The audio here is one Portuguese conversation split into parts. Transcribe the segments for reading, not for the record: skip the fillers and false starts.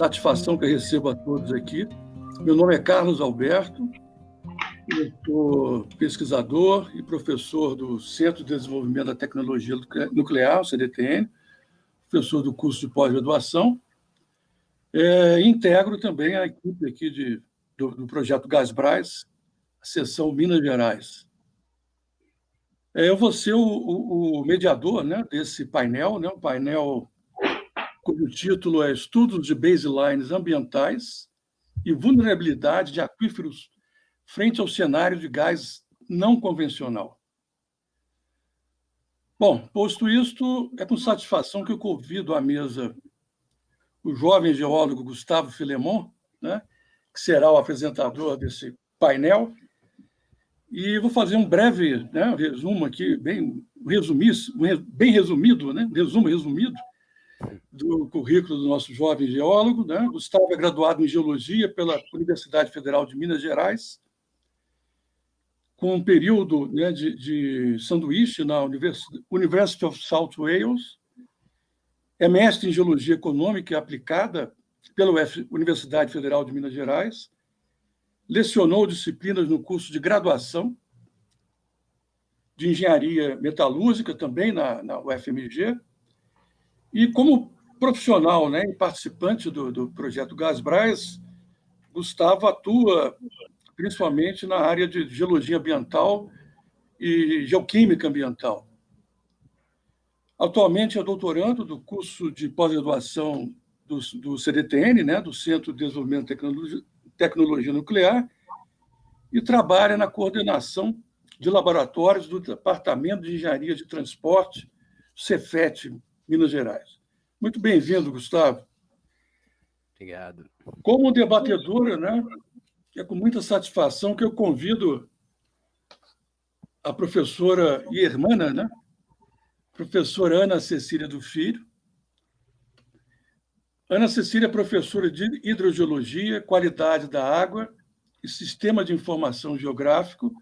Satisfação que eu recebo a todos aqui. Meu nome é Carlos Alberto, eu sou pesquisador e professor do Centro de Desenvolvimento da Tecnologia Nuclear, o CDTN, professor do curso de pós-graduação. Integro também a equipe aqui do projeto GásBRAS, a seção Minas Gerais. Eu vou ser o mediador, né, desse painel, né, um painel cujo título é Estudos de Baselines Ambientais e Vulnerabilidade de Aquíferos frente ao cenário de gás não convencional. Bom, posto isto, é com satisfação que eu convido à mesa o jovem geólogo Gustavo Filemon, né, que será o apresentador desse painel, e vou fazer um breve, né, resumo aqui, bem resumido, né, resumido do currículo do nosso jovem geólogo, né? Gustavo é graduado em Geologia pela Universidade Federal de Minas Gerais, com um período, né, de sanduíche na University of South Wales, é mestre em Geologia Econômica Aplicada pela Universidade Federal de Minas Gerais, lecionou disciplinas no curso de graduação de Engenharia Metalúrgica, também na UFMG, e como profissional, né, e participante do projeto GásBRAS, Gustavo atua principalmente na área de geologia ambiental e geoquímica ambiental. Atualmente é doutorando do curso de pós-graduação do CDTN, né, do Centro de Desenvolvimento de Tecnologia Nuclear, e trabalha na coordenação de laboratórios do Departamento de Engenharia de Transporte, Cefet, Minas Gerais. Muito bem-vindo, Gustavo. Obrigado. Como debatedora, né, é com muita satisfação que eu convido a professora e irmã, né, professora Ana Cecília do Filho. Ana Cecília é professora de Hidrogeologia, Qualidade da Água e Sistema de Informação Geográfico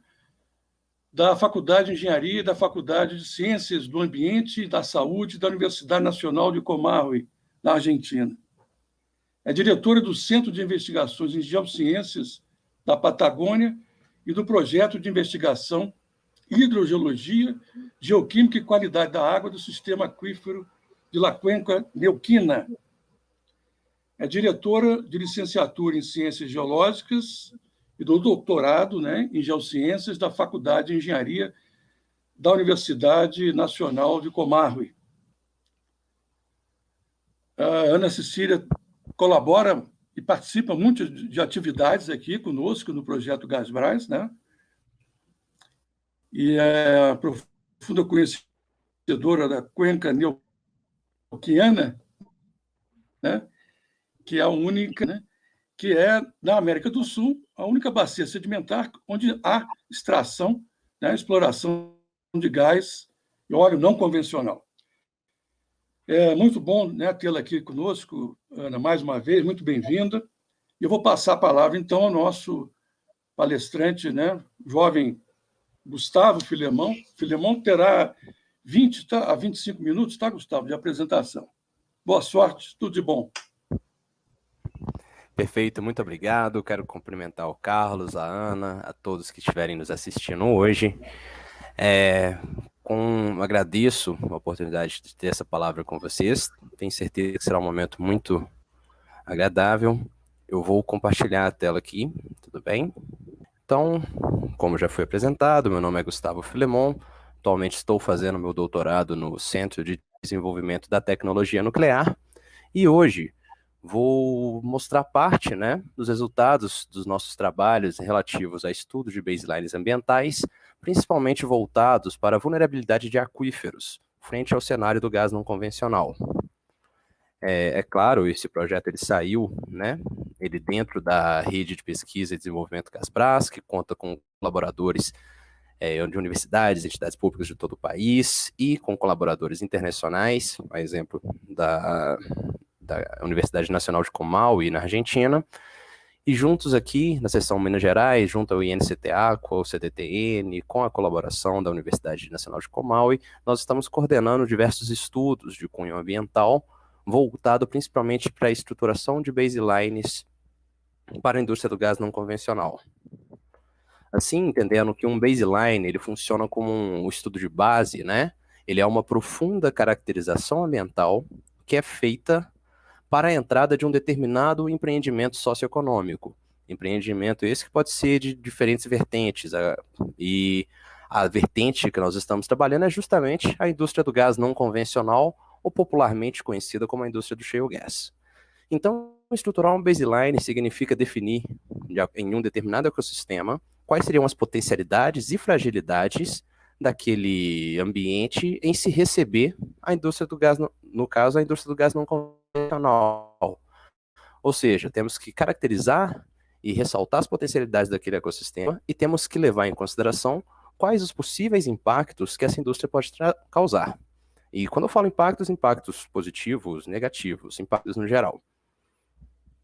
da Faculdade de Engenharia e da Faculdade de Ciências do Ambiente e da Saúde da Universidade Nacional de Comahue, na Argentina. É diretora do Centro de Investigações em Geociências da Patagônia e do Projeto de Investigação Hidrogeologia, Geoquímica e Qualidade da Água do Sistema Aquífero de La Cuenca Neuquina. É diretora de licenciatura em Ciências Geológicas e do doutorado, né, em Geociências da Faculdade de Engenharia da Universidade Nacional de Comahue. A Ana Cecília colabora e participa muito de atividades aqui conosco no projeto GásBRAS, né? E é profunda conhecedora da Cuenca Neuquiana, né? Que é a única, né, que é, na América do Sul, a única bacia sedimentar onde há extração, né, exploração de gás e óleo não convencional. É muito bom, né, tê-la aqui conosco, Ana, mais uma vez, muito bem-vinda. E eu vou passar a palavra, então, ao nosso palestrante, né, jovem Gustavo Filemon. Filemon terá 20 a 25 minutos, tá, Gustavo, de apresentação. Boa sorte, tudo de bom. Perfeito, muito obrigado. Quero cumprimentar o Carlos, a Ana, a todos que estiverem nos assistindo hoje. Agradeço a oportunidade de ter essa palavra com vocês. Tenho certeza que será um momento muito agradável. Eu vou compartilhar a tela aqui, tudo bem? Então, como já foi apresentado, meu nome é Gustavo Filemon. Atualmente estou fazendo meu doutorado no Centro de Desenvolvimento da Tecnologia Nuclear. E hoje vou mostrar parte, né, dos resultados dos nossos trabalhos relativos a estudos de baselines ambientais, principalmente voltados para a vulnerabilidade de aquíferos, frente ao cenário do gás não convencional. É claro, esse projeto ele saiu, né, ele dentro da rede de pesquisa e desenvolvimento GásBRAS, que conta com colaboradores de universidades, entidades públicas de todo o país e com colaboradores internacionais, por exemplo, da Universidade Nacional de Comahue, na Argentina, e juntos aqui, na seção Minas Gerais, junto ao INCTA, com o CDTN, com a colaboração da Universidade Nacional de Comahue, nós estamos coordenando diversos estudos de cunho ambiental voltado principalmente para a estruturação de baselines para a indústria do gás não convencional. Assim, entendendo que um baseline ele funciona como um estudo de base, né? Ele é uma profunda caracterização ambiental que é feita para a entrada de um determinado empreendimento socioeconômico. Empreendimento esse que pode ser de diferentes vertentes, e a vertente que nós estamos trabalhando é justamente a indústria do gás não convencional, ou popularmente conhecida como a indústria do shale gas. Então, estruturar um baseline significa definir em um determinado ecossistema quais seriam as potencialidades e fragilidades daquele ambiente em se receber a indústria do gás, no caso, a indústria do gás não convencional. Ou seja, temos que caracterizar e ressaltar as potencialidades daquele ecossistema e temos que levar em consideração quais os possíveis impactos que essa indústria pode causar. E quando eu falo impactos positivos, negativos, impactos no geral.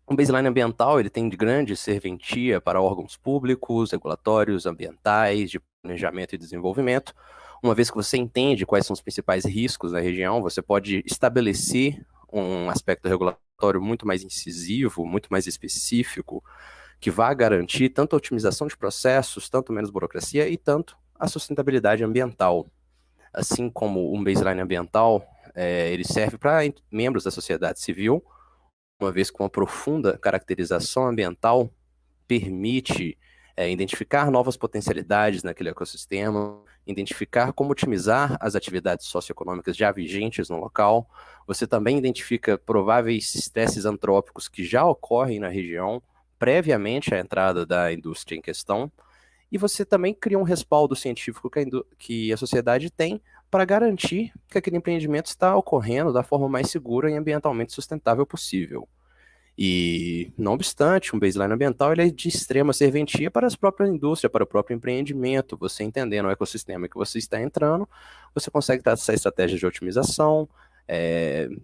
Um baseline ambiental ele tem de grande serventia para órgãos públicos, regulatórios, ambientais, de planejamento e desenvolvimento. Uma vez que você entende quais são os principais riscos da região, você pode estabelecer um aspecto regulatório muito mais incisivo, muito mais específico, que vai garantir tanto a otimização de processos, tanto menos burocracia e tanto a sustentabilidade ambiental. Assim como um baseline ambiental, ele serve para membros da sociedade civil, uma vez que uma profunda caracterização ambiental permite identificar novas potencialidades naquele ecossistema, identificar como otimizar as atividades socioeconômicas já vigentes no local. Você também identifica prováveis estresses antrópicos que já ocorrem na região, previamente à entrada da indústria em questão, e você também cria um respaldo científico que a sociedade tem para garantir que aquele empreendimento está ocorrendo da forma mais segura e ambientalmente sustentável possível. E, não obstante, um baseline ambiental ele é de extrema serventia para a própria indústria, para o próprio empreendimento. Você entendendo o ecossistema que você está entrando, você consegue traçar estratégias de otimização,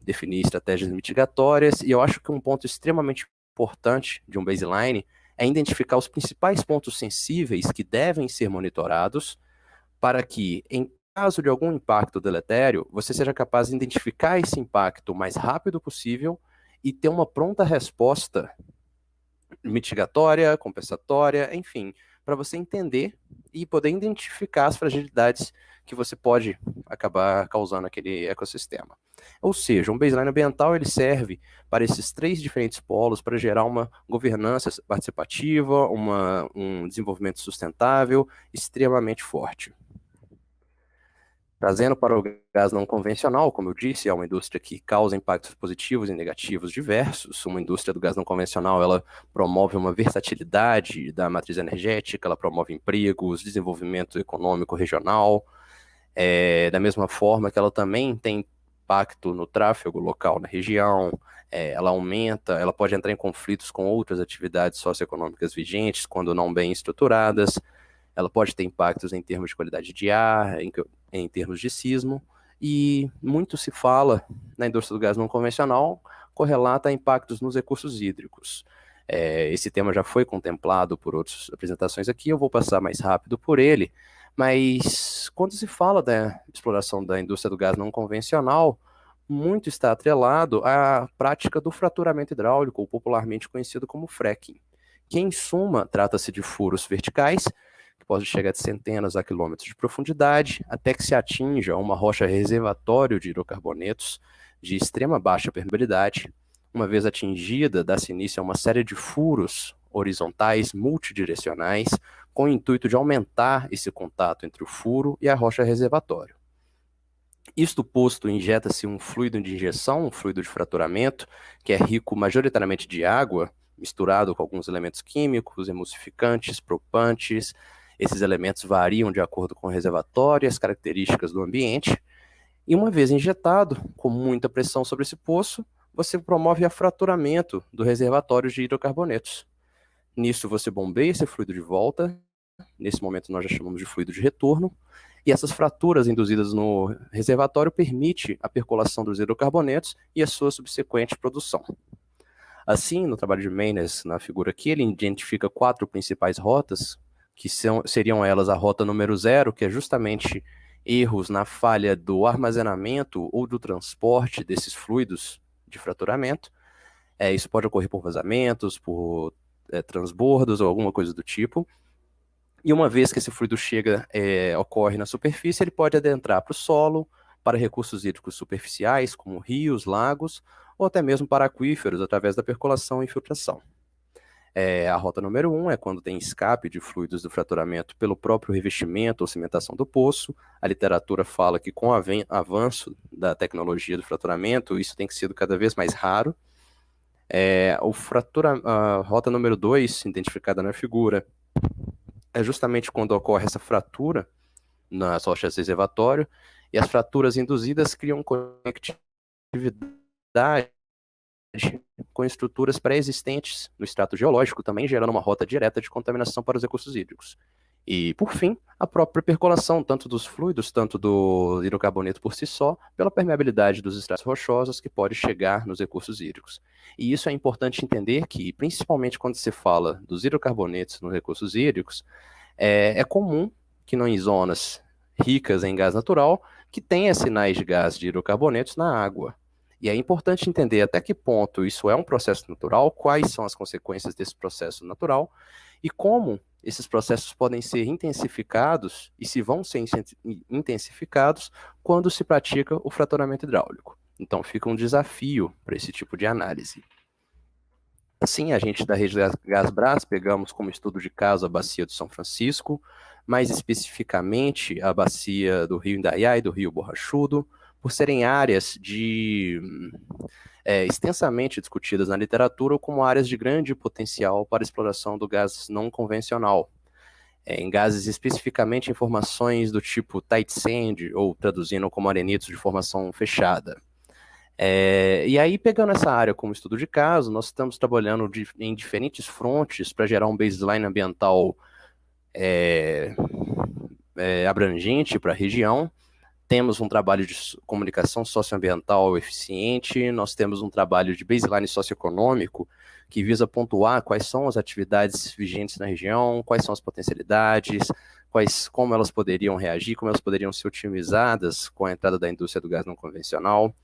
definir estratégias mitigatórias, e eu acho que um ponto extremamente importante de um baseline é identificar os principais pontos sensíveis que devem ser monitorados para que, em caso de algum impacto deletério, você seja capaz de identificar esse impacto o mais rápido possível e ter uma pronta resposta mitigatória, compensatória, enfim, para você entender e poder identificar as fragilidades que você pode acabar causando naquele ecossistema. Ou seja, um baseline ambiental ele serve para esses 3 diferentes polos para gerar uma governança participativa, um desenvolvimento sustentável extremamente forte. Trazendo para o gás não convencional, como eu disse, é uma indústria que causa impactos positivos e negativos diversos. Uma indústria do gás não convencional, ela promove uma versatilidade da matriz energética, ela promove empregos, desenvolvimento econômico regional, da mesma forma que ela também tem impacto no tráfego local na região, ela aumenta, ela pode entrar em conflitos com outras atividades socioeconômicas vigentes, quando não bem estruturadas. Ela pode ter impactos em termos de qualidade de ar, em termos de sismo, e muito se fala na indústria do gás não convencional, correlata a impactos nos recursos hídricos. Esse tema já foi contemplado por outras apresentações aqui, eu vou passar mais rápido por ele, mas quando se fala da exploração da indústria do gás não convencional, muito está atrelado à prática do fraturamento hidráulico, ou popularmente conhecido como fracking, que em suma trata-se de furos verticais, que pode chegar de centenas a quilômetros de profundidade, até que se atinja uma rocha reservatório de hidrocarbonetos de extrema baixa permeabilidade. Uma vez atingida, dá-se início a uma série de furos horizontais multidirecionais, com o intuito de aumentar esse contato entre o furo e a rocha reservatório. Isto posto, injeta-se um fluido de injeção, um fluido de fraturamento, que é rico majoritariamente de água, misturado com alguns elementos químicos, emulsificantes, propantes. Esses elementos variam de acordo com o reservatório e as características do ambiente. E uma vez injetado, com muita pressão sobre esse poço, você promove o fraturamento do reservatório de hidrocarbonetos. Nisso você bombeia esse fluido de volta, nesse momento nós já chamamos de fluido de retorno, e essas fraturas induzidas no reservatório permitem a percolação dos hidrocarbonetos e a sua subsequente produção. Assim, no trabalho de Maynes, na figura aqui, ele identifica 4 principais rotas, que seriam elas a rota número 0, que é justamente erros na falha do armazenamento ou do transporte desses fluidos de fraturamento. Isso pode ocorrer por vazamentos, por transbordos ou alguma coisa do tipo. E uma vez que esse fluido ocorre na superfície, ele pode adentrar para o solo, para recursos hídricos superficiais, como rios, lagos, ou até mesmo para aquíferos, através da percolação e infiltração. A rota número 1 é quando tem escape de fluidos do fraturamento pelo próprio revestimento ou cimentação do poço. A literatura fala que com o avanço da tecnologia do fraturamento, isso tem sido cada vez mais raro. A rota número 2, identificada na figura, é justamente quando ocorre essa fratura nas rochas de reservatório, e as fraturas induzidas criam conectividade com estruturas pré-existentes no extrato geológico, também gerando uma rota direta de contaminação para os recursos hídricos. E, por fim, a própria percolação, tanto dos fluidos, tanto do hidrocarboneto por si só, pela permeabilidade dos estratos rochosos que pode chegar nos recursos hídricos. E isso é importante entender que, principalmente quando se fala dos hidrocarbonetos nos recursos hídricos, é comum que em zonas ricas em gás natural, que tenha sinais de gás de hidrocarbonetos na água. E é importante entender até que ponto isso é um processo natural, quais são as consequências desse processo natural e como esses processos podem ser intensificados e se vão ser intensificados quando se pratica o fraturamento hidráulico. Então fica um desafio para esse tipo de análise. Assim, a gente da Rede Gasbras pegamos como estudo de caso a bacia do São Francisco, mais especificamente a bacia do Rio Indaiá e do Rio Borrachudo, por serem áreas extensamente discutidas na literatura como áreas de grande potencial para exploração do gás não convencional. Em gases especificamente em formações do tipo tight sand, ou traduzindo como arenitos de formação fechada. E aí, pegando essa área como estudo de caso, nós estamos trabalhando em diferentes frontes para gerar um baseline ambiental abrangente para a região. Temos um trabalho de comunicação socioambiental eficiente, nós temos um trabalho de baseline socioeconômico que visa pontuar quais são as atividades vigentes na região, quais são as potencialidades, como elas poderiam reagir, como elas poderiam ser otimizadas com a entrada da indústria do gás não convencional.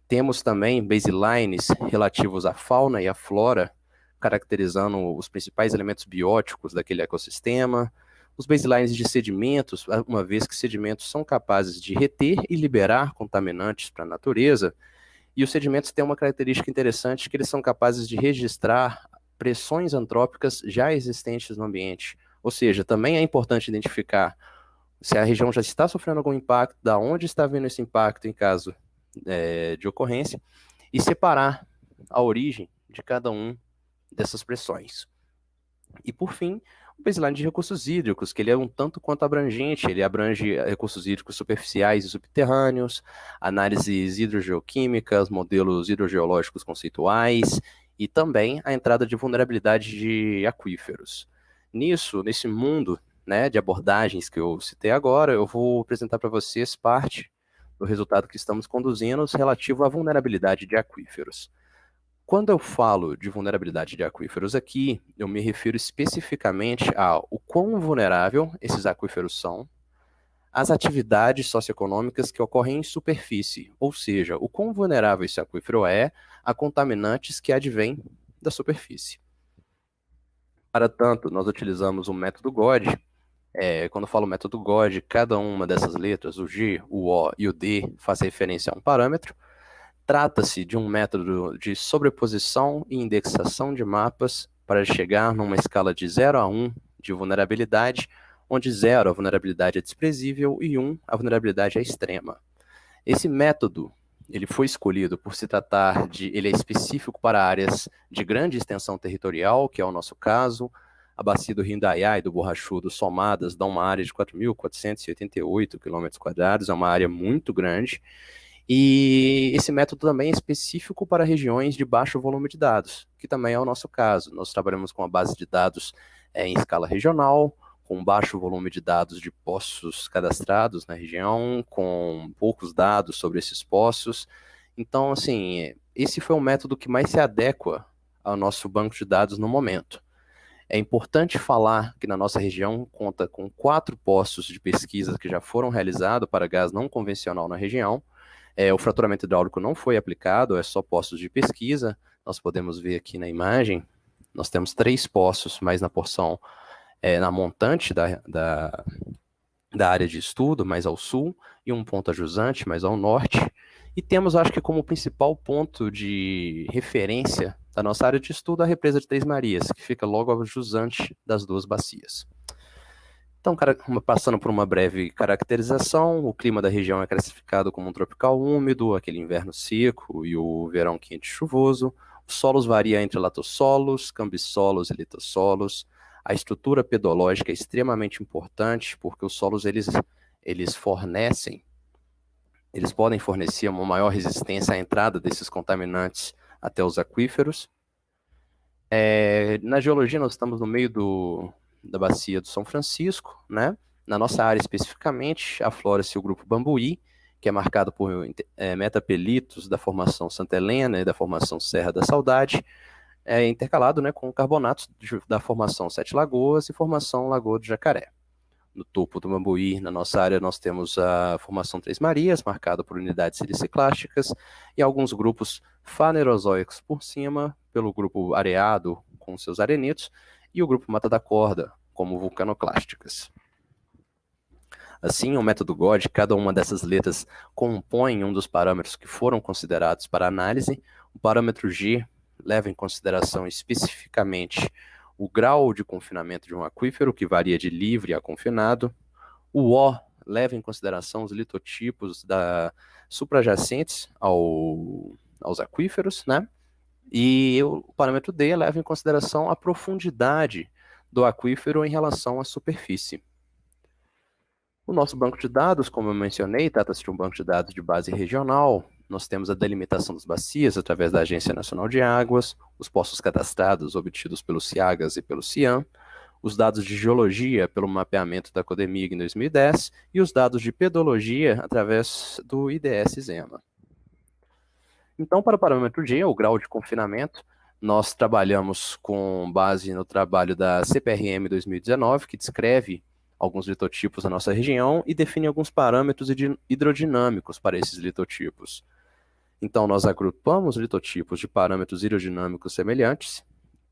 Temos também baselines relativos à fauna e à flora, caracterizando os principais elementos bióticos daquele ecossistema. Os baselines de sedimentos, uma vez que sedimentos são capazes de reter e liberar contaminantes para a natureza, e os sedimentos têm uma característica interessante, que eles são capazes de registrar pressões antrópicas já existentes no ambiente. Ou seja, também é importante identificar se a região já está sofrendo algum impacto, da onde está vindo esse impacto em caso de ocorrência, e separar a origem de cada um dessas pressões. E, por fim, o baseline de recursos hídricos, que ele é um tanto quanto abrangente, ele abrange recursos hídricos superficiais e subterrâneos, análises hidrogeoquímicas, modelos hidrogeológicos conceituais e também a entrada de vulnerabilidade de aquíferos. Nesse mundo, né, de abordagens que eu citei agora, eu vou apresentar para vocês parte do resultado que estamos conduzindo relativo à vulnerabilidade de aquíferos. Quando eu falo de vulnerabilidade de aquíferos aqui, eu me refiro especificamente ao quão vulnerável esses aquíferos são, as atividades socioeconômicas que ocorrem em superfície, ou seja, o quão vulnerável esse aquífero é a contaminantes que advêm da superfície. Para tanto, nós utilizamos o método GOD. Quando eu falo método GOD, cada uma dessas letras, o G, o O e o D, faz referência a um parâmetro. Trata-se de um método de sobreposição e indexação de mapas para chegar numa escala de 0 a 1 de vulnerabilidade, onde 0 a vulnerabilidade é desprezível e 1 a vulnerabilidade é extrema. Esse método ele foi escolhido por se tratar ele é específico para áreas de grande extensão territorial, que é o nosso caso. A bacia do Rio Indaiá e do Borrachudo somadas dão uma área de 4.488 km², é uma área muito grande. E esse método também é específico para regiões de baixo volume de dados, que também é o nosso caso. Nós trabalhamos com a base de dados em escala regional, com baixo volume de dados de poços cadastrados na região, com poucos dados sobre esses poços. Então, assim, esse foi o método que mais se adequa ao nosso banco de dados no momento. É importante falar que na nossa região conta com 4 poços de pesquisa que já foram realizados para gás não convencional na região, O fraturamento hidráulico não foi aplicado, é só poços de pesquisa. Nós podemos ver aqui na imagem, nós temos 3 poços, mais na porção, na montante da área de estudo, mais ao sul, e um ponto ajusante, mais ao norte. E temos, acho que como principal ponto de referência da nossa área de estudo, a represa de Três Marias, que fica logo ao jusante das 2 bacias. Então, passando por uma breve caracterização, o clima da região é classificado como um tropical úmido, aquele inverno seco e o verão quente e chuvoso. Os solos variam entre latossolos, cambissolos e litossolos. A estrutura pedológica é extremamente importante, porque os solos eles podem fornecer uma maior resistência à entrada desses contaminantes até os aquíferos. Na geologia, nós estamos no meio da bacia do São Francisco, né? Na nossa área especificamente, aflora-se o grupo Bambuí, que é marcado por metapelitos da formação Santa Helena e da formação Serra da Saudade, intercalado, né, com carbonatos da formação Sete Lagoas e formação Lagoa do Jacaré. No topo do Bambuí, na nossa área, nós temos a formação Três Marias, marcada por unidades siliciclásticas, e alguns grupos fanerozoicos por cima, pelo grupo areado, com seus arenitos, e o grupo Mata da Corda, como vulcanoclásticas. Assim, o método GOD, cada uma dessas letras compõe um dos parâmetros que foram considerados para análise. O parâmetro G leva em consideração especificamente o grau de confinamento de um aquífero, que varia de livre a confinado. O O leva em consideração os litotipos suprajacentes aos aquíferos, né? E o parâmetro D leva em consideração a profundidade do aquífero em relação à superfície. O nosso banco de dados, como eu mencionei, trata-se de um banco de dados de base regional. Nós temos a delimitação das bacias através da Agência Nacional de Águas, os poços cadastrados obtidos pelo CIAGAS e pelo CIAM, os dados de geologia pelo mapeamento da Codemig em 2010 e os dados de pedologia através do IDS-ZEMA. Então, para o parâmetro G, o grau de confinamento, nós trabalhamos com base no trabalho da CPRM 2019, que descreve alguns litotipos da nossa região e define alguns parâmetros hidrodinâmicos para esses litotipos. Então, nós agrupamos litotipos de parâmetros hidrodinâmicos semelhantes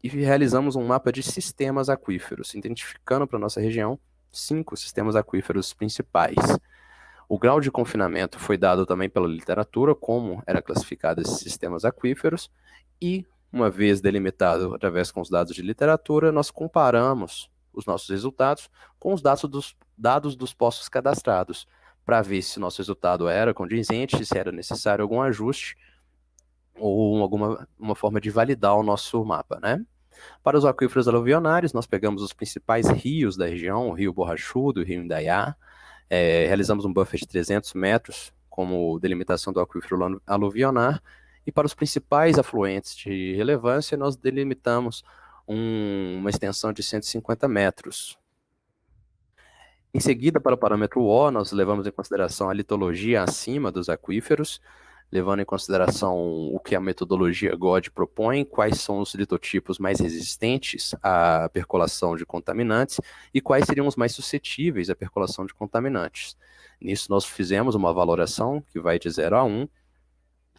e realizamos um mapa de sistemas aquíferos, identificando para a nossa região 5 sistemas aquíferos principais. O grau de confinamento foi dado também pela literatura, como era classificado esses sistemas aquíferos, e, uma vez delimitado através com os dados de literatura, nós comparamos os nossos resultados com os dados dos poços cadastrados, para ver se o nosso resultado era condizente, se era necessário algum ajuste ou uma forma de validar o nosso mapa, né? Para os aquíferos aluvionários, nós pegamos os principais rios da região, o Rio Borrachudo, o Rio Indaiá, realizamos um buffer de 300 metros como delimitação do aquífero aluvionar, e para os principais afluentes de relevância, nós delimitamos uma extensão de 150 metros. Em seguida, para o parâmetro O, nós levamos em consideração a litologia acima dos aquíferos, levando em consideração o que a metodologia GOD propõe, quais são os litotipos mais resistentes à percolação de contaminantes e quais seriam os mais suscetíveis à percolação de contaminantes. Nisso, nós fizemos uma valoração que vai de 0 a 1,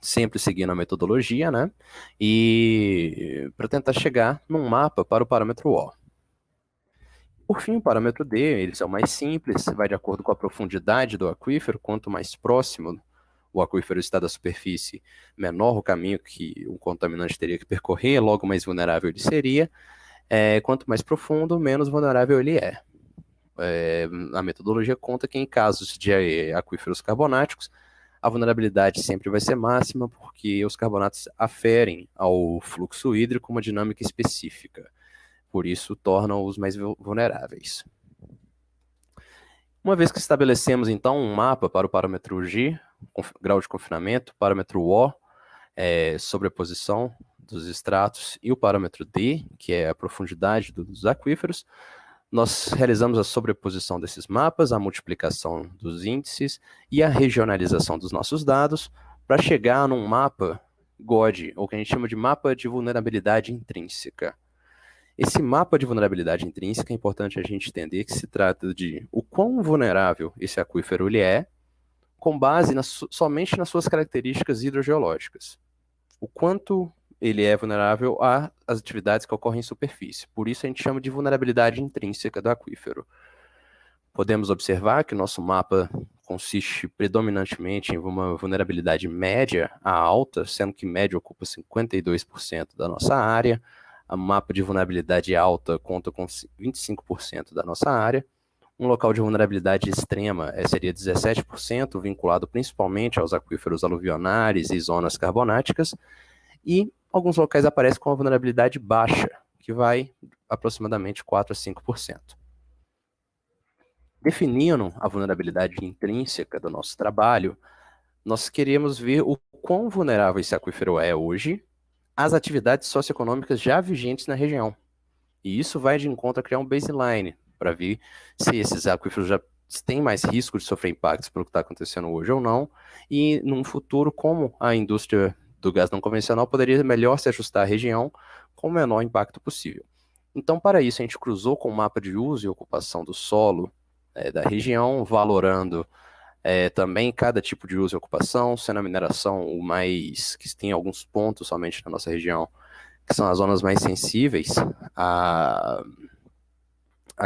sempre seguindo a metodologia, né? E para tentar chegar num mapa para o parâmetro O. Por fim, o parâmetro D, eles são mais simples, vai de acordo com a profundidade do aquífero, quanto mais próximo o aquífero está da superfície, menor o caminho que o contaminante teria que percorrer, logo mais vulnerável ele seria. Quanto mais profundo, menos vulnerável ele é. A metodologia conta que em casos de aquíferos carbonáticos, a vulnerabilidade sempre vai ser máxima, porque os carbonatos aferem ao fluxo hídrico uma dinâmica específica. Por isso, tornam-os mais vulneráveis. Uma vez que estabelecemos, então, um mapa para o parâmetro G, grau de confinamento, parâmetro O, sobreposição dos estratos, e o parâmetro D, que é a profundidade dos aquíferos, nós realizamos a sobreposição desses mapas, a multiplicação dos índices e a regionalização dos nossos dados para chegar num mapa GOD, ou que a gente chama de mapa de vulnerabilidade intrínseca. Esse mapa de vulnerabilidade intrínseca é importante a gente entender que se trata de o quão vulnerável esse aquífero ele é, com base somente nas suas características hidrogeológicas. O quanto ele é vulnerável às atividades que ocorrem em superfície. Por isso a gente chama de vulnerabilidade intrínseca do aquífero. Podemos observar que o nosso mapa consiste predominantemente em uma vulnerabilidade média a alta, sendo que média ocupa 52% da nossa área, o mapa de vulnerabilidade alta conta com 25% da nossa área, um local de vulnerabilidade extrema seria 17%, vinculado principalmente aos aquíferos aluvionares e zonas carbonáticas, e alguns locais aparecem com a vulnerabilidade baixa, que vai aproximadamente 4 a 5%. Definindo a vulnerabilidade intrínseca do nosso trabalho, nós queremos ver o quão vulnerável esse aquífero é hoje às atividades socioeconômicas já vigentes na região. E isso vai de encontro a criar um baseline, para ver se esses aquíferos já têm mais risco de sofrer impactos pelo que está acontecendo hoje ou não, e num futuro como a indústria do gás não convencional poderia melhor se ajustar à região com o menor impacto possível. Então, para isso, a gente cruzou com o mapa de uso e ocupação do solo da região, valorando também cada tipo de uso e ocupação, sendo a mineração o mais, que tem alguns pontos somente na nossa região, que são as zonas mais sensíveis a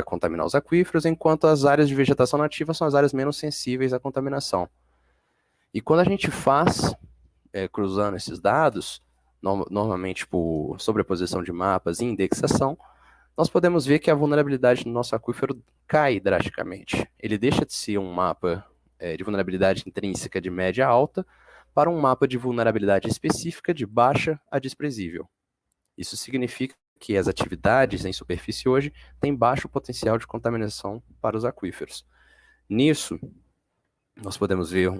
contaminar os aquíferos, enquanto as áreas de vegetação nativa são as áreas menos sensíveis à contaminação. E quando a gente faz cruzando esses dados, normalmente por sobreposição de mapas e indexação, nós podemos ver que a vulnerabilidade do nosso aquífero cai drasticamente. Ele deixa de ser um mapa de vulnerabilidade intrínseca de média a alta para um mapa de vulnerabilidade específica de baixa a desprezível. Isso significa que as atividades em superfície hoje têm baixo potencial de contaminação para os aquíferos. Nisso, nós podemos ver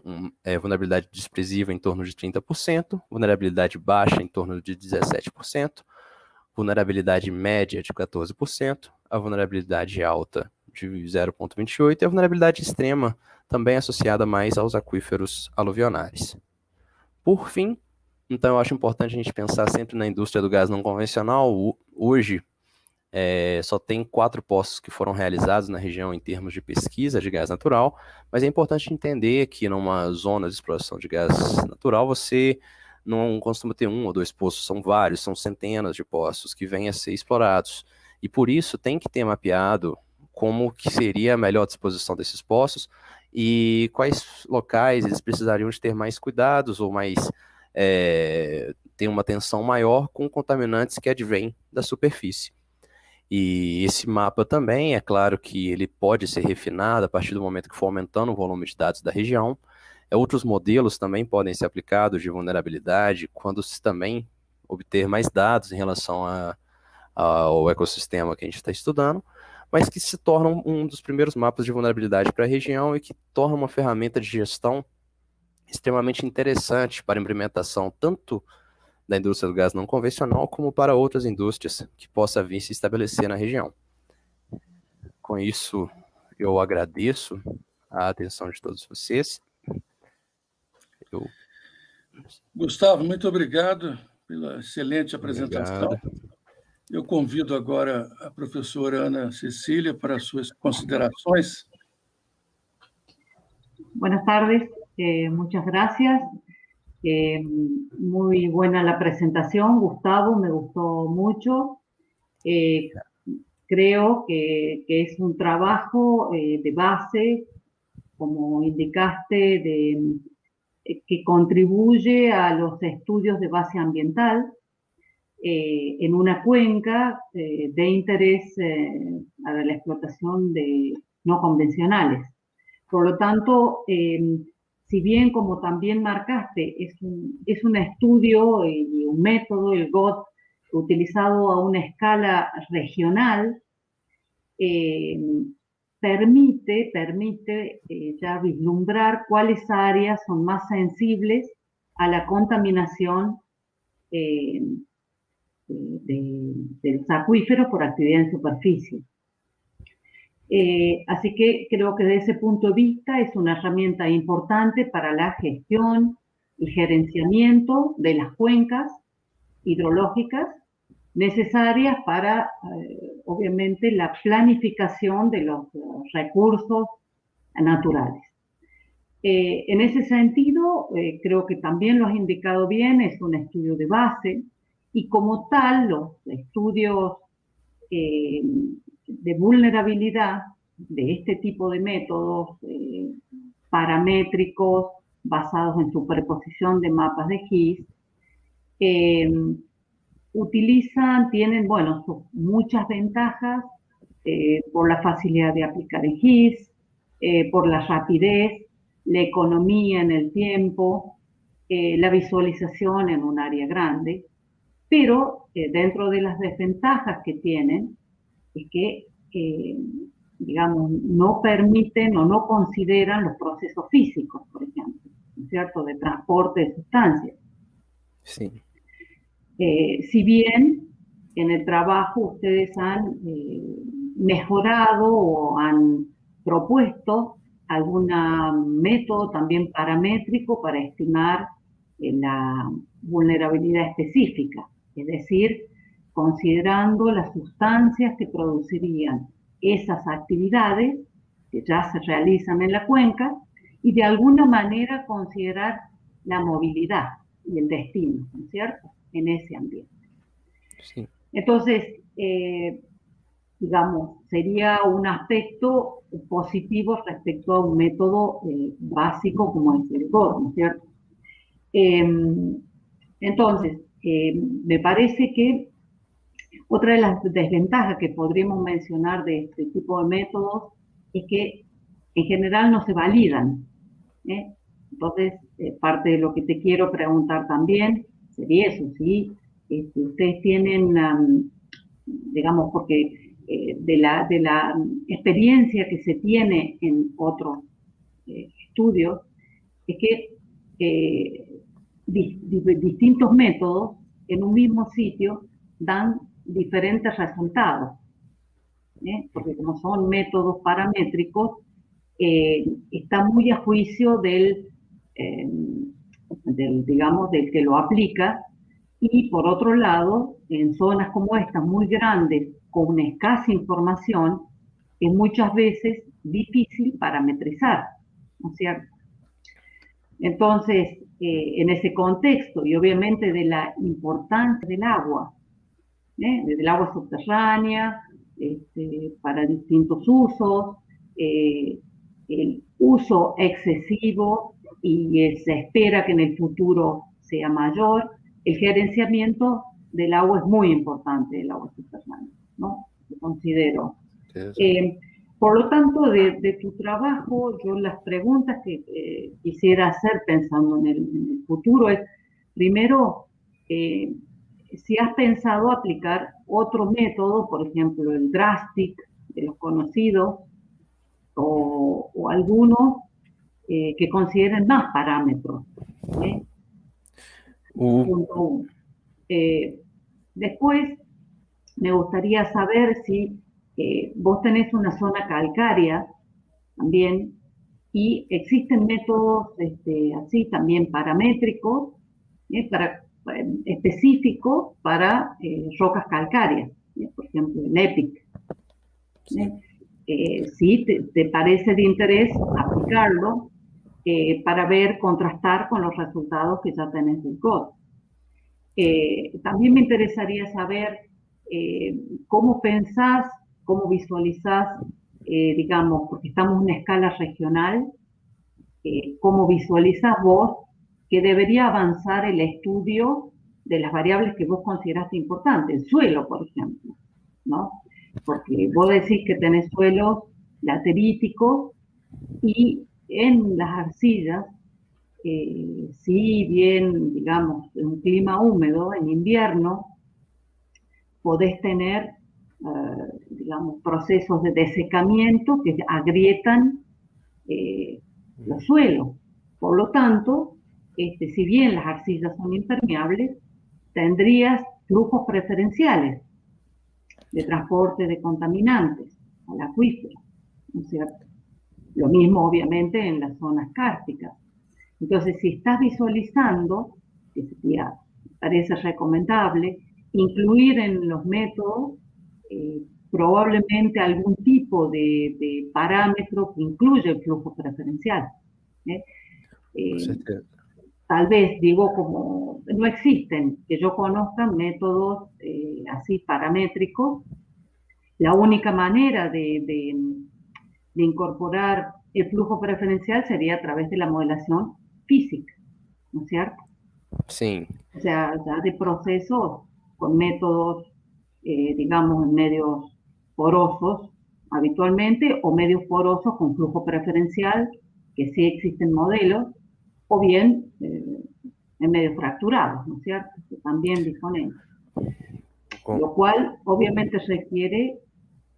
vulnerabilidade desprezível em torno de 30%, vulnerabilidade baixa em torno de 17%, vulnerabilidade média de 14%, a vulnerabilidade alta de 0,28% e a vulnerabilidade extrema também associada mais aos aquíferos aluvionares. Por fim, então eu acho importante a gente pensar sempre na indústria do gás não convencional. Hoje, só tem 4 poços que foram realizados na região em termos de pesquisa de gás natural, mas é importante entender que numa zona de exploração de gás natural, você não costuma ter 1 ou 2 poços, são vários, são centenas de poços que vêm a ser explorados. E por isso tem que ter mapeado como que seria a melhor disposição desses poços e quais locais eles precisariam de ter mais cuidados ou mais ter uma atenção maior com contaminantes que advêm da superfície. E esse mapa também, é claro que ele pode ser refinado a partir do momento que for aumentando o volume de dados da região. Outros modelos também podem ser aplicados de vulnerabilidade quando se também obter mais dados em relação ao ecossistema que a gente está estudando, mas que se tornam um dos primeiros mapas de vulnerabilidade para a região e que torna uma ferramenta de gestão extremamente interessante para a implementação tanto da indústria do gás não convencional, como para outras indústrias que possa vir se estabelecer na região. Com isso, eu agradeço a atenção de todos vocês. Gustavo, muito obrigado pela excelente apresentação. Obrigado. Eu convido agora a professora Ana Cecília para suas considerações. Buenas tardes, muchas gracias. Muy buena la presentación, Gustavo, me gustó mucho. Creo que es un trabajo de base, como indicaste, que contribuye a los estudios de base ambiental en una cuenca de interés a la explotación de no convencionales. Por lo tanto, si bien, como también marcaste, es un estudio y un método, el GOT, utilizado a una escala regional, permite ya vislumbrar cuáles áreas son más sensibles a la contaminación de los acuíferos por actividad en superficie. Así que creo que desde ese punto de vista es una herramienta importante para la gestión y gerenciamiento de las cuencas hidrológicas necesarias para, obviamente, la planificación de los recursos naturales. En ese sentido, creo que también lo has indicado bien, es un estudio de base y como tal los estudios de vulnerabilidad de este tipo de métodos paramétricos basados en superposición de mapas de GIS tienen, bueno, muchas ventajas por la facilidad de aplicar en GIS, por la rapidez, la economía en el tiempo, la visualización en un área grande, pero dentro de las desventajas que tienen es que, digamos, no permiten o no consideran los procesos físicos, por ejemplo, ¿no es cierto?, de transporte de sustancias. Sí. Si bien en el trabajo ustedes han mejorado o han propuesto algún método también paramétrico para estimar la vulnerabilidad específica, es decir, considerando las sustancias que producirían esas actividades que ya se realizan en la cuenca y de alguna manera considerar la movilidad y el destino, ¿no es cierto?, en ese ambiente. Sí. Entonces, digamos, sería un aspecto positivo respecto a un método básico como es el GOR, ¿no es cierto? Entonces, me parece que otra de las desventajas que podríamos mencionar de este tipo de métodos es que en general no se validan, ¿eh? Entonces, parte de lo que te quiero preguntar también sería eso, ¿sí? Ustedes tienen, digamos, porque de la experiencia que se tiene en otros estudios, es que distintos métodos en un mismo sitio dan diferentes resultados, porque como son métodos paramétricos, está muy a juicio digamos, del que lo aplica, y por otro lado, en zonas como estas, muy grandes, con una escasa información, es muchas veces difícil parametrizar, ¿no es cierto? Entonces, en ese contexto, y obviamente de la importancia del agua subterránea, para distintos usos, el uso excesivo y se espera que en el futuro sea mayor, el gerenciamiento del agua es muy importante, del agua subterránea, ¿no? Lo considero. Por lo tanto, de tu trabajo, yo las preguntas que quisiera hacer pensando en el futuro es, primero, si has pensado aplicar otro método, por ejemplo, el DRASTIC, de los conocidos, o algunos que consideren más parámetros. Punto uno. Después, me gustaría saber si vos tenés una zona calcárea también, y existen métodos así también paramétricos, específicos para rocas calcáreas, por ejemplo el EPIC. Si te parece de interés aplicarlo para contrastar con los resultados que ya tenés del GOR. También me interesaría saber cómo pensás, cómo visualizás, digamos, porque estamos en una escala regional, cómo visualizás vos que debería avanzar el estudio de las variables que vos consideraste importantes, el suelo, por ejemplo, ¿no? Porque vos decís que tenés suelos lateríticos y en las arcillas, si bien, digamos, en un clima húmedo, en invierno, podés tener, digamos, procesos de desecamiento que agrietan los suelos. Por lo tanto, si bien las arcillas son impermeables, tendrías flujos preferenciales de transporte de contaminantes al acuífero, ¿no es cierto? Lo mismo, obviamente, en las zonas cársticas. Entonces, si estás visualizando, que sería, parece recomendable, incluir en los métodos probablemente algún tipo de parámetro que incluya el flujo preferencial. ¿eh? Com certeza. Tal vez, digo, como no existen, que yo conozca, métodos así paramétricos. La única manera de incorporar el flujo preferencial sería a través de la modelación física, ¿no es cierto? Sim, O sea, ya de procesos con métodos, digamos, en medios porosos habitualmente, o medios porosos con flujo preferencial, que sí existen modelos, o bien en medios fracturados, ¿no es cierto? Que también disponen. com- Lo cual obviamente requiere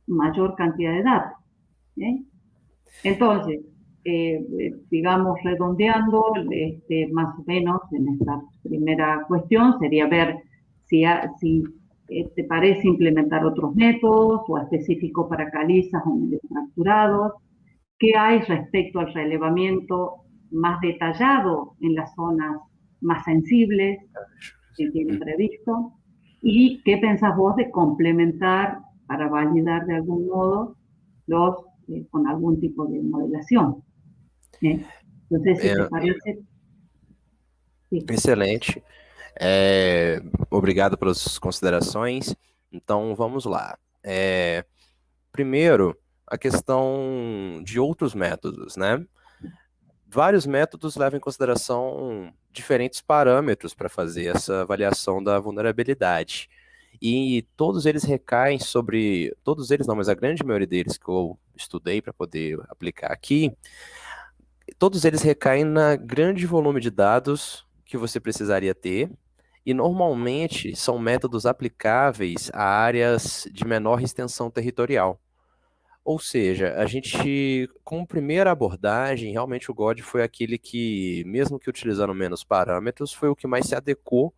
mayor cantidad de datos, ¿eh? Entonces, digamos, redondeando, más o menos en esta primera cuestión, sería ver si te parece implementar otros métodos o específicos para calizas o medios fracturados, qué hay respecto al relevamiento más detallado en las zonas más sensibles que tiene previsto, y qué pensás vos de complementar para validar de algún modo con algún tipo de modelación. Entonces, si te é, parece, sí. excelente. Obrigado pelas considerações. Então, vamos lá. Primeiro, a questão de outros métodos, né? Vários métodos levam em consideração diferentes parâmetros para fazer essa avaliação da vulnerabilidade. E todos eles recaem sobre. Todos eles não, mas a grande maioria deles que eu estudei para poder aplicar aqui, todos eles recaem na grande volume de dados que você precisaria ter. E normalmente são métodos aplicáveis a áreas de menor extensão territorial. Ou seja, a gente, como primeira abordagem, realmente o God foi aquele que, mesmo que utilizando menos parâmetros, foi o que mais se adequou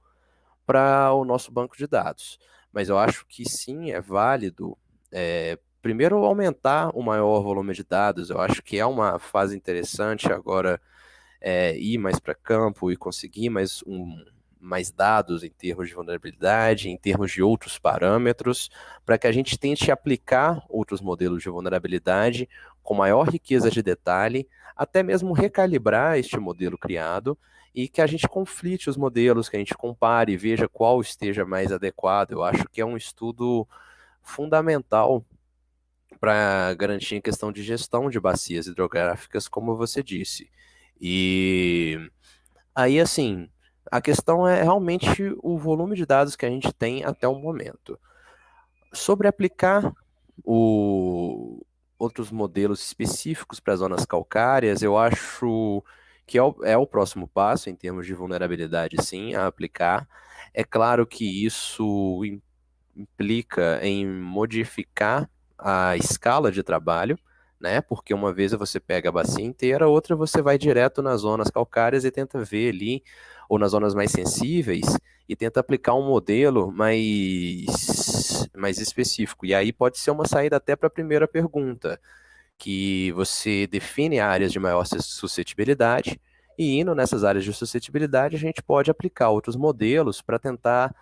para o nosso banco de dados. Mas eu acho que sim, é válido, primeiro, aumentar o maior volume de dados. Eu acho que é uma fase interessante agora ir mais para campo e conseguir mais dados em termos de vulnerabilidade, em termos de outros parâmetros, para que a gente tente aplicar outros modelos de vulnerabilidade com maior riqueza de detalhe, até mesmo recalibrar este modelo criado e que a gente conflite os modelos, que a gente compare e veja qual esteja mais adequado. Eu acho que é um estudo fundamental para garantir a questão de gestão de bacias hidrográficas, como você disse. E aí, assim, a questão é realmente o volume de dados que a gente tem até o momento. Sobre aplicar outros modelos específicos para zonas calcárias, eu acho que é o próximo passo em termos de vulnerabilidade, sim, a aplicar. É claro que isso implica em modificar a escala de trabalho, né? Porque uma vez você pega a bacia inteira, outra você vai direto nas zonas calcárias e tenta ver ali, ou nas zonas mais sensíveis, e tenta aplicar um modelo mais específico. E aí pode ser uma saída até para a primeira pergunta, que você define áreas de maior suscetibilidade, e indo nessas áreas de suscetibilidade, a gente pode aplicar outros modelos para tentar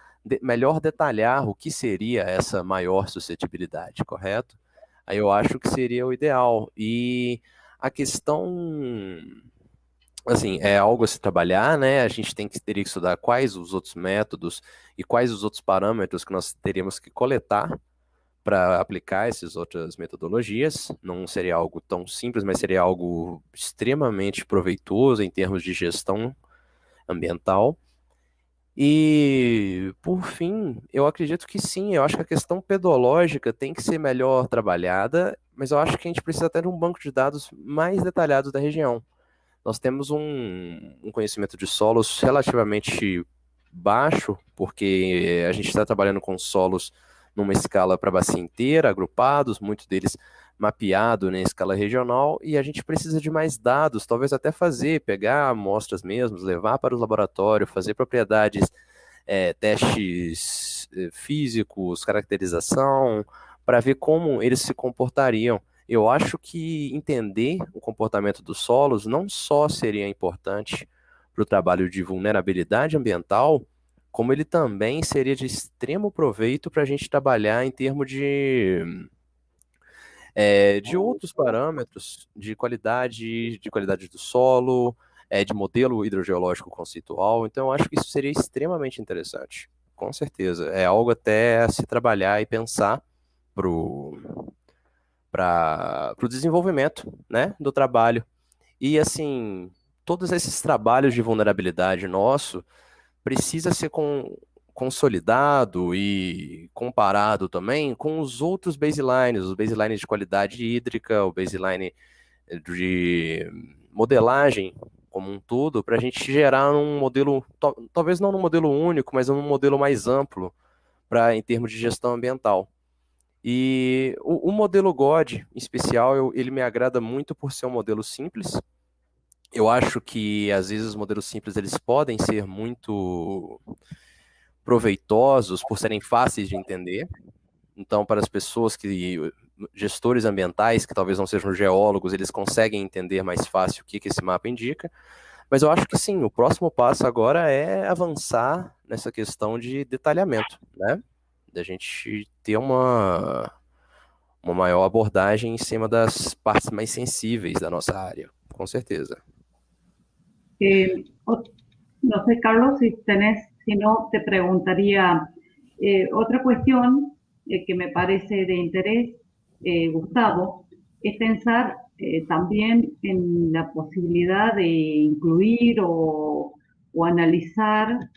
melhor detalhar o que seria essa maior suscetibilidade, correto? Aí eu acho que seria o ideal. E a questão, assim, é algo a se trabalhar, né? A gente teria que estudar quais os outros métodos e quais os outros parâmetros que nós teríamos que coletar para aplicar essas outras metodologias. Não seria algo tão simples, mas seria algo extremamente proveitoso em termos de gestão ambiental. E, por fim, eu acredito que sim, eu acho que a questão pedológica tem que ser melhor trabalhada, mas eu acho que a gente precisa ter um banco de dados mais detalhado da região. Nós temos um conhecimento de solos relativamente baixo, porque a gente está trabalhando com solos numa escala para a bacia inteira, agrupados, muitos deles mapeado em escala regional, e a gente precisa de mais dados, talvez até pegar amostras mesmo, levar para o laboratório, fazer propriedades, testes físicos, caracterização, para ver como eles se comportariam. Eu acho que entender o comportamento dos solos não só seria importante para o trabalho de vulnerabilidade ambiental, como ele também seria de extremo proveito para a gente trabalhar em termos de de outros parâmetros de qualidade do solo, de modelo hidrogeológico conceitual. Então, eu acho que isso seria extremamente interessante, com certeza. É algo até a se trabalhar e pensar para o desenvolvimento, né, do trabalho. E, assim, todos esses trabalhos de vulnerabilidade nosso precisa ser consolidado e comparado também com os outros baselines, os baselines de qualidade hídrica, o baseline de modelagem como um todo, para a gente gerar um modelo, talvez não num modelo único, mas num modelo mais amplo em termos de gestão ambiental. E o modelo GOD, em especial, ele me agrada muito por ser um modelo simples. Eu acho que, às vezes, os modelos simples eles podem ser muito proveitosos por serem fáceis de entender. Então, para as pessoas gestores ambientais, que talvez não sejam geólogos, eles conseguem entender mais fácil o que esse mapa indica. Mas eu acho que sim, o próximo passo agora é avançar nessa questão de detalhamento, né? Da gente ter uma maior abordagem em cima das partes mais sensíveis da nossa área, com certeza. No sé, Carlos, si no, te preguntaría otra cuestión que me parece de interés, Gustavo, es pensar también en la posibilidad de incluir o analizar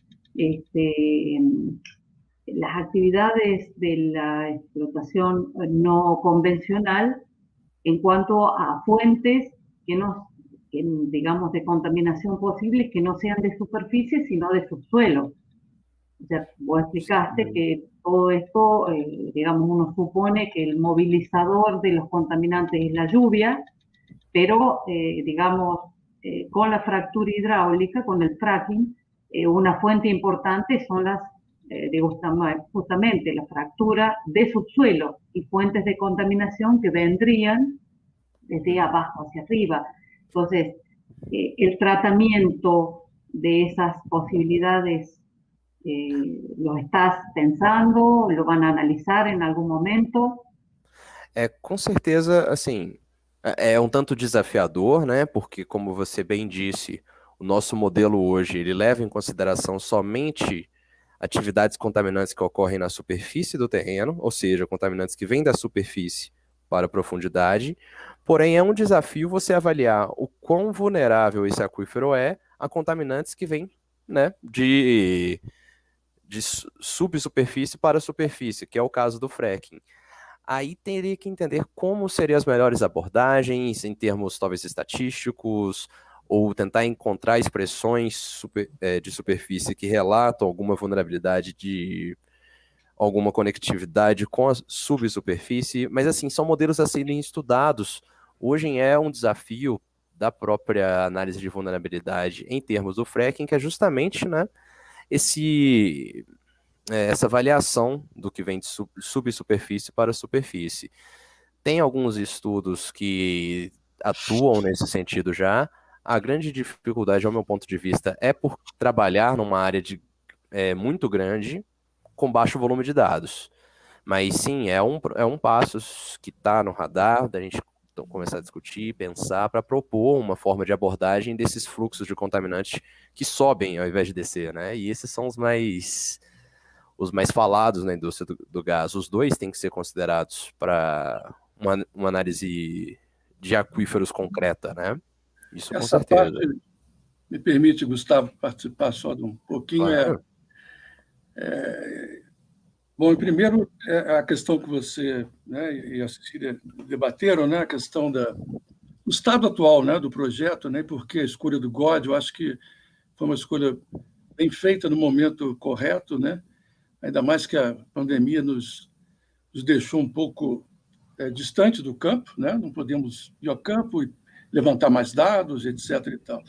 las actividades de la explotación no convencional en cuanto a fuentes digamos, de contaminación posibles que no sean de superficie, sino de subsuelo. O sea, vos explicaste que todo esto, digamos, uno supone que el movilizador de los contaminantes es la lluvia, pero, digamos, con la fractura hidráulica, con el fracking, una fuente importante son justamente la fractura de subsuelo y fuentes de contaminación que vendrían desde abajo hacia arriba. Entonces, el tratamiento de esas posibilidades, ¿lo estás pensando? ¿Lo van a analisar en algún momento? Com certeza, assim, é um tanto desafiador, né? Porque, como você bem disse, o nosso modelo hoje, ele leva em consideração somente atividades contaminantes que ocorrem na superfície do terreno, ou seja, contaminantes que vêm da superfície para a profundidade. Porém, é um desafio você avaliar o quão vulnerável esse aquífero é a contaminantes que vêm, né, de subsuperfície para a superfície, que é o caso do fracking. Aí teria que entender como seriam as melhores abordagens em termos talvez estatísticos, ou tentar encontrar expressões de superfície que relatam alguma vulnerabilidade de alguma conectividade com a subsuperfície, mas assim, são modelos a serem estudados. Hoje é um desafio da própria análise de vulnerabilidade em termos do fracking, que é justamente, né, essa avaliação do que vem de subsuperfície para a superfície. Tem alguns estudos que atuam nesse sentido já. A grande dificuldade, ao meu ponto de vista, é por trabalhar numa área muito grande, com baixo volume de dados. Mas sim, é um passo que está no radar da gente começar a discutir, pensar, para propor uma forma de abordagem desses fluxos de contaminantes que sobem ao invés de descer, né? E esses são os mais falados na indústria do gás. Os dois têm que ser considerados para uma análise de aquíferos concreta, né? Isso com certeza. Parte, me permite, Gustavo, participar só de um pouquinho. Claro. Bom, primeiro, a questão que você, né, e a Cecília debateram, né, a questão do estado atual, né, do projeto, né, porque a escolha do GOD, eu acho que foi uma escolha bem feita no momento correto, né, ainda mais que a pandemia nos deixou um pouco distante do campo, né, não podemos ir ao campo e levantar mais dados, etc. E tal.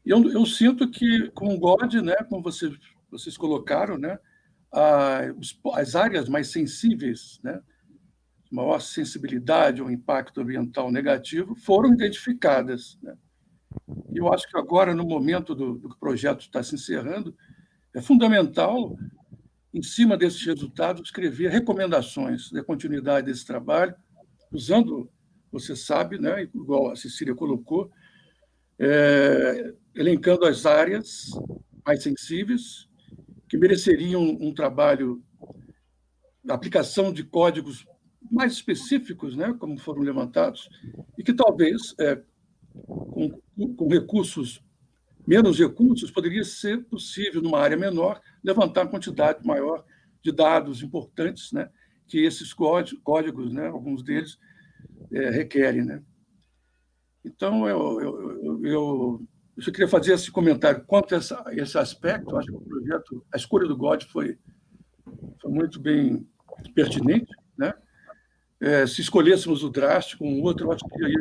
E eu sinto que com o GOD, né, como vocês colocaram, né, as áreas mais sensíveis, né, maior sensibilidade ao impacto ambiental negativo, foram identificadas, né? E eu acho que agora, no momento do que o projeto está se encerrando, é fundamental, em cima desses resultados, escrever recomendações da continuidade desse trabalho, usando, você sabe, né, igual a Cecília colocou, elencando as áreas mais sensíveis que mereceriam um trabalho, a aplicação de códigos mais específicos, né, como foram levantados, e que talvez, com recursos, menos recursos, poderia ser possível, numa área menor, levantar uma quantidade maior de dados importantes, né, que esses códigos, né, alguns deles, requerem. Né? Então, eu só queria fazer esse comentário quanto a esse aspecto. Acho que o projeto, a escolha do GOD foi muito bem pertinente. Né? Se escolhêssemos o drástico, um outro, eu acho que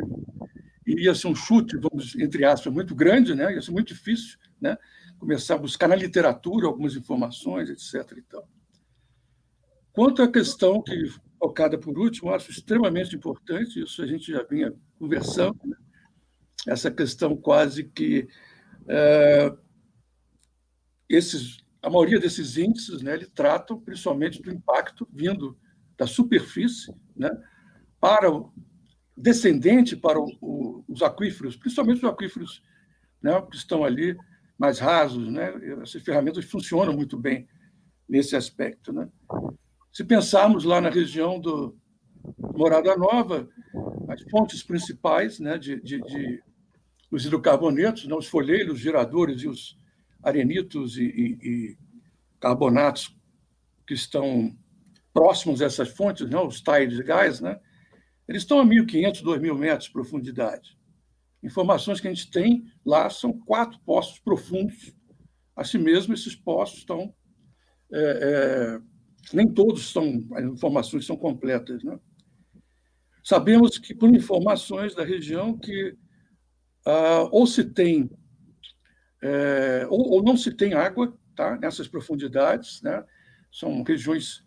iria ser um chute, vamos, entre aspas, muito grande, né? Ia ser muito difícil, né? Começar a buscar na literatura algumas informações, etc. E tal. Quanto à questão que colocada por último, eu acho extremamente importante, isso a gente já vinha conversando, né? Essa questão quase que a maioria desses índices, né, eles tratam principalmente do impacto vindo da superfície, né, para o descendente para os aquíferos, principalmente os aquíferos, né, que estão ali mais rasos. Né? Essas ferramentas funcionam muito bem nesse aspecto. Né? Se pensarmos lá na região do Morada Nova, as fontes principais, né, os hidrocarbonetos, né, os folheiros, os geradores e os arenitos e carbonatos que estão próximos a essas fontes, né, os tais de gás, né, eles estão a 1.500, 2.000 metros de profundidade. Informações que a gente tem lá são 4 poços profundos. Assim mesmo, esses poços estão... nem todos são... As informações são completas. Né? Sabemos que, por informações da região, que ou se tem... ou não se tem água, tá? Nessas profundidades. Né? São regiões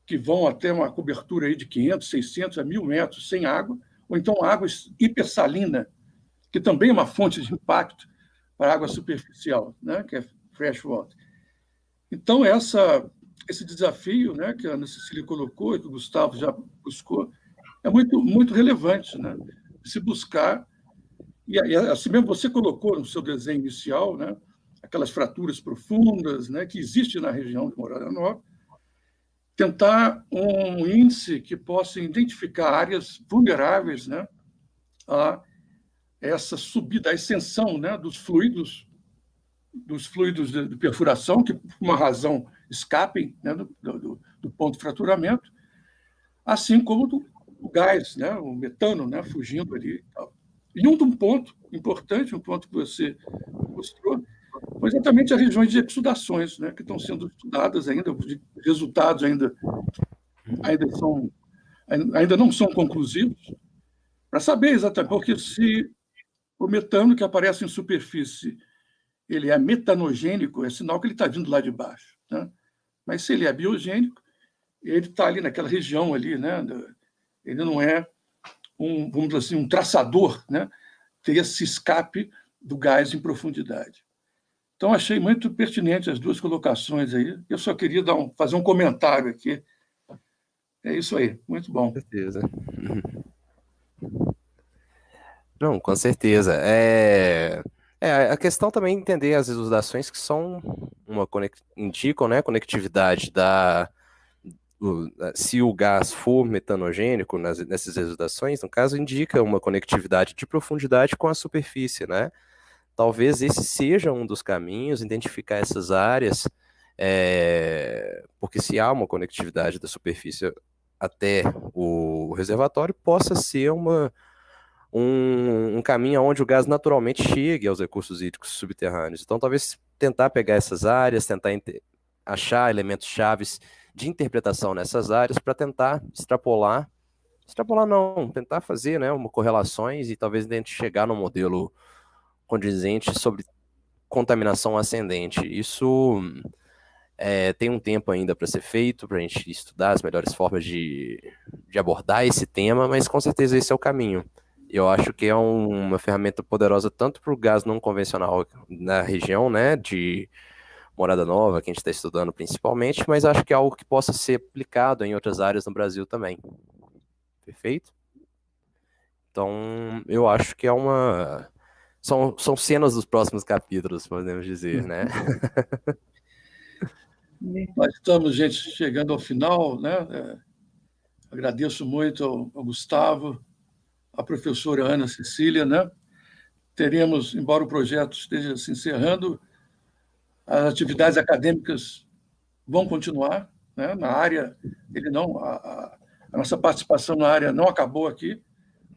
que vão até uma cobertura aí de 500, 600 a 1.000 metros sem água, ou então água hipersalina, que também é uma fonte de impacto para a água superficial, né, que é freshwater. Então, esse desafio, né, que a Ana Cecília colocou e que o Gustavo já buscou, é muito, muito relevante, né, se buscar, e assim mesmo você colocou no seu desenho inicial, né, aquelas fraturas profundas, né, que existem na região de Morada Nova, tentar um índice que possa identificar áreas vulneráveis, né, a essa subida, a extensão, né, dos fluidos de perfuração, que por uma razão escapem, né, do ponto de fraturamento, assim como do gás, né, o metano, né, fugindo ali. E um ponto importante, um ponto que você mostrou, foi exatamente as regiões de exudações, né, que estão sendo estudadas ainda, os resultados ainda não são conclusivos, para saber exatamente, porque se o metano que aparece em superfície ele é metanogênico, é sinal que ele está vindo lá de baixo. Né? Mas se ele é biogênico, ele está ali naquela região ali, né? Ele não é vamos dizer assim, um traçador, né? Ter esse escape do gás em profundidade. Então, achei muito pertinente as duas colocações aí. Eu só queria fazer um comentário aqui. É isso aí, muito bom. Com certeza. Não, com certeza. A questão também é entender as exudações que são indicam, né, conectividade se o gás for metanogênico nessas exudações, no caso, indica uma conectividade de profundidade com a superfície, né? Talvez esse seja um dos caminhos, identificar essas áreas, porque se há uma conectividade da superfície até o reservatório, possa ser um caminho onde o gás naturalmente chegue aos recursos hídricos subterrâneos. Então, talvez tentar pegar essas áreas, tentar achar elementos chaves de interpretação nessas áreas para tentar tentar fazer, né, correlações e talvez a gente chegar num modelo condizente sobre contaminação ascendente. Isso tem um tempo ainda para ser feito, para a gente estudar as melhores formas de abordar esse tema, mas com certeza esse é o caminho. Eu acho que é uma ferramenta poderosa tanto para o gás não convencional na região, né, de Morada Nova, que a gente está estudando principalmente, mas acho que é algo que possa ser aplicado em outras áreas no Brasil também. Perfeito? Então, eu acho que são cenas dos próximos capítulos, podemos dizer, né? Nós estamos, gente, chegando ao final, né? Agradeço muito ao Gustavo, à professora Ana Cecília, né? Teremos, embora o projeto esteja se encerrando, as atividades acadêmicas vão continuar, né? Na área, a nossa participação na área não acabou aqui,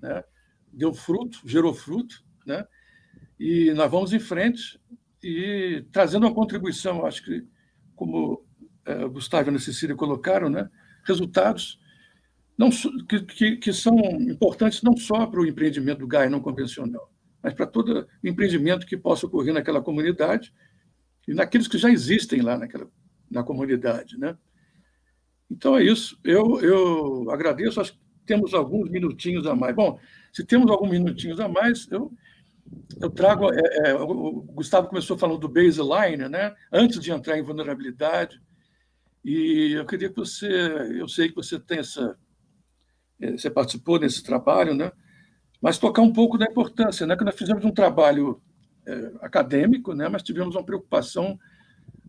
né? Deu fruto, gerou fruto, né? E nós vamos em frente e trazendo uma contribuição, acho que, como o Gustavo e a Ana Cecília colocaram, né? Resultados que são importantes não só para o empreendimento do gás não convencional, mas para todo empreendimento que possa ocorrer naquela comunidade e naqueles que já existem lá na comunidade, né? Então é isso. Eu agradeço. Acho que temos alguns minutinhos a mais. Bom, se temos alguns minutinhos a mais, eu trago. O Gustavo começou falando do baseline, né? Antes de entrar em vulnerabilidade. E eu queria que eu sei que você tem você participou desse trabalho, né? Mas tocar um pouco da importância, né? Que nós fizemos um trabalho acadêmico, né? Mas tivemos uma preocupação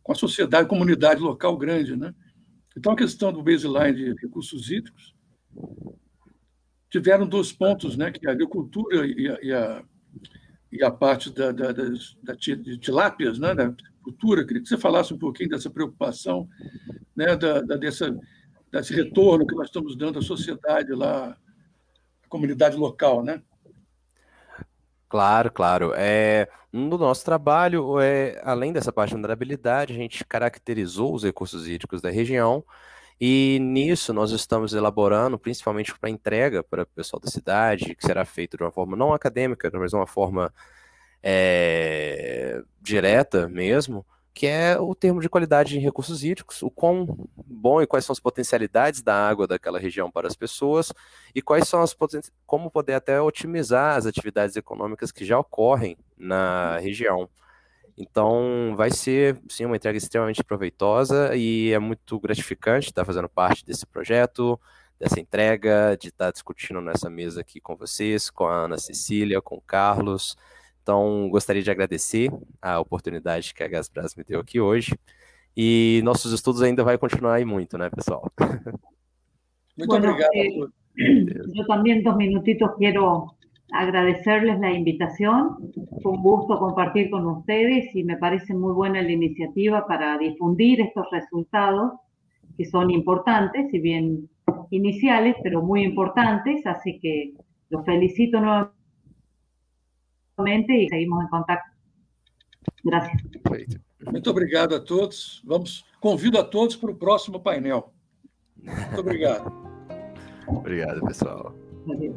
com a sociedade, comunidade local grande, né? Então, a questão do baseline de recursos hídricos tiveram 2 pontos, né? Que a agricultura e a parte de tilápias, né? Da cultura. Queria que você falasse um pouquinho dessa preocupação, né? Desse retorno que nós estamos dando à sociedade lá, à comunidade local, né? Claro, claro. No nosso trabalho, além dessa parte de vulnerabilidade, a gente caracterizou os recursos hídricos da região e nisso nós estamos elaborando, principalmente para entrega para o pessoal da cidade, que será feito de uma forma não acadêmica, mas de uma forma direta mesmo, que é o termo de qualidade de recursos hídricos, o quão bom e quais são as potencialidades da água daquela região para as pessoas e quais são como poder até otimizar as atividades econômicas que já ocorrem na região. Então, vai ser, sim, uma entrega extremamente proveitosa e é muito gratificante estar fazendo parte desse projeto, dessa entrega, de estar discutindo nessa mesa aqui com vocês, com a Ana Cecília, com o Carlos. Então, gostaria de agradecer a oportunidade que a Gasbras me deu aqui hoje. E nossos estudos ainda vai continuar aí muito, né, pessoal? Muito obrigado. Yo también 2 minutitos quiero agradecerles la invitación. Fue un gusto compartir con ustedes y me parece muy buena la iniciativa para difundir estos resultados que son importantes, si bien iniciales, pero muy importantes. Así que los felicito nuevamente y seguimos en contacto. Gracias. Muito obrigado a todos. Convido a todos para o próximo painel. Muito obrigado. Obrigado, pessoal. Adiós.